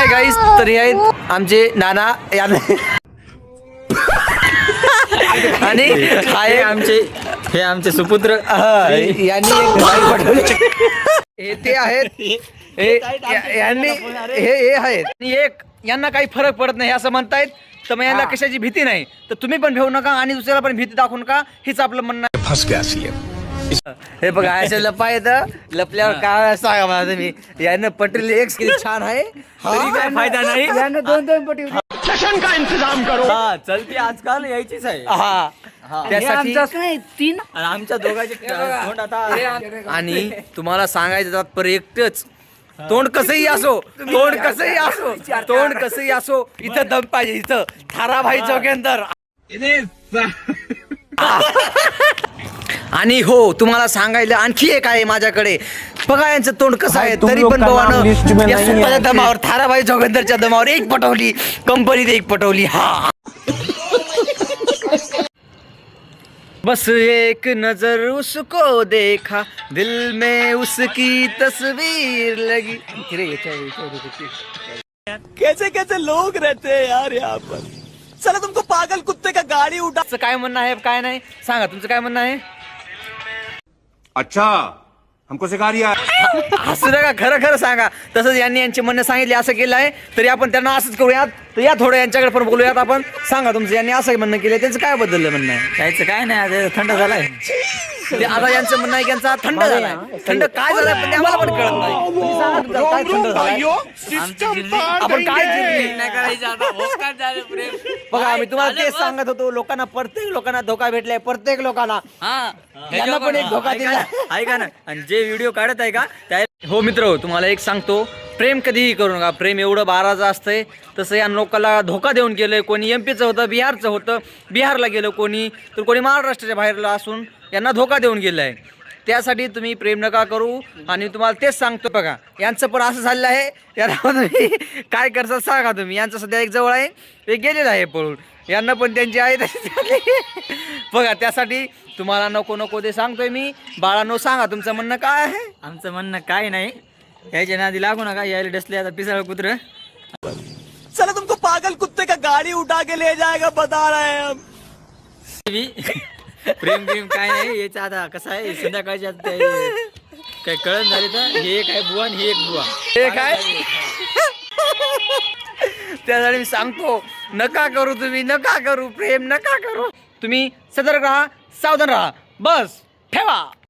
Hi guys, तर हे आहेत आमचे नाना आणि हे आमचे सुपुत्र यांनी एक गाय पाठवली. हे ते आहेत यांनी हे आहेत आणि एक यांना काही फरक पडत नाही असं म्हणतायत. तर मग यांना कशाची भीती नाही, तर तुम्ही पण भेऊ नका आणि दुसऱ्याला पण भीती दाखवू नका, हेच आपलं म्हणणं आहे. फंस गया सीएम. हे बघा अशा लपा येतं, लपल्यावर काय सांगा मला तुम्ही. यानं पटरी एक स्किल छान आहे, तरी काय फायदा नाही. यानं दोन पटी सेशन का इंतजाम करो. चलती आजकाल यायचीच आहे. त्यासाठी तीन आणि आमच्या दोघांचे तोंड आता आणि तुम्हाला सांगायचं तात्पर्य एकटंच, तोंड कसंही असो, तोंड कसंही असो, इथं दम पाहिजे, इथं थाराभाई चौकेंदर. आणि हो, तुम्हाला सांगायला आणखी एक आहे माझ्याकडे. बघा यांचं तोंड कसं आहे, तरी पण भावानं या सुपाच्या दमावर, थाराभाई जोगेंदरच्या दमावर एक पटवली, कंपनीत एक पटवली. हा बस एक नजर उसको देखा, दिल में उसकी तस्वीर लगी. कैसे कैसे लोग रहते हैं यार यहाँ पर. चला तुमको पागल कुत्ते का गाड़ी उठा. काय म्हणणं आहे, काय नाही सांगा, तुमचं काय म्हणणं आहे. अच्छा हमको सिखा रिया. हसू नका, खरं खरं सांगा. तसंच यांनी यांचे म्हणणं सांगितले, असं केलं आहे, तरी आपण त्यांना असंच करूयात. तर या थोडं यांच्याकडे पण बोलूयात आपण. सांगा तुमचं, यांनी असं म्हणणं केलं, त्यांचं काय बदललं म्हणणं आहे. यायचं काय नाही, आता थंड झालाय. ते आता यांचं म्हणणं आहे की यांचा थंड झालाय. थंड काय झालाय पण ते आम्हाला पण कळत नाही. तुम्ही सांगा तुमचं काय थंड झालाय. आपण काय जिंकली नाही करायचं आता. होकार झालं प्रेम. बघा, आम्ही तुम्हाला तेच सांगत होतो. प्रत्येक लोकांना धोका भेटलाय, प्रत्येक लोकांना. यांना पण एक धोका दिला. ऐका ना, आणि जे व्हिडिओ काढत आहे का त्या हो मित्र, तुम्हाला एक सांगतो, प्रेम कधीही करू नका. प्रेम एवढं बाराचं असतंय. तसं या लोकांना धोका देऊन गेलंय. कोणी एमपीचं होतं, बिहारचं होतं, बिहारला गेलं कोणी, तर कोणी महाराष्ट्राच्या बाहेरला असून यांना धोका देऊन गेलं आहे. त्यासाठी तुम्ही प्रेम नका करू. आणि तुम्हाला तेच सांगतो, बघा यांचं पण असं झालेलं आहे. यांना तुम्ही काय करता सांगा तुम्ही. यांचं सध्या एक जवळ आहे, एक गेलेलं आहे पळून. यांना पण त्यांची आहे बघा. त्यासाठी तुम्हाला नको ते सांगतोय मी. बाळांनो, सांगा तुमचं म्हणणं काय आहे. आमचं म्हणणं काय नाही, यायच्या नादी लागू नका. यायला डसले आता पिसाळ कुत्र. चला तुमको पागल कुत्ते का गाड़ी उठा के ले जाएगा, बता रहे हैं हम. प्रेम काय नाही याचं. आता कसं आहे, संध्याकाळच्या काय कळण झाली तर हे एक आहे बुवा आणि हे एक बुवा. हे काय त्यासाठी मी सांगतो, नका करू तुम्ही, नका करू प्रेम, नका करू. तुम्ही सतर्क राहा, सावधान राहा, बस ठेवा.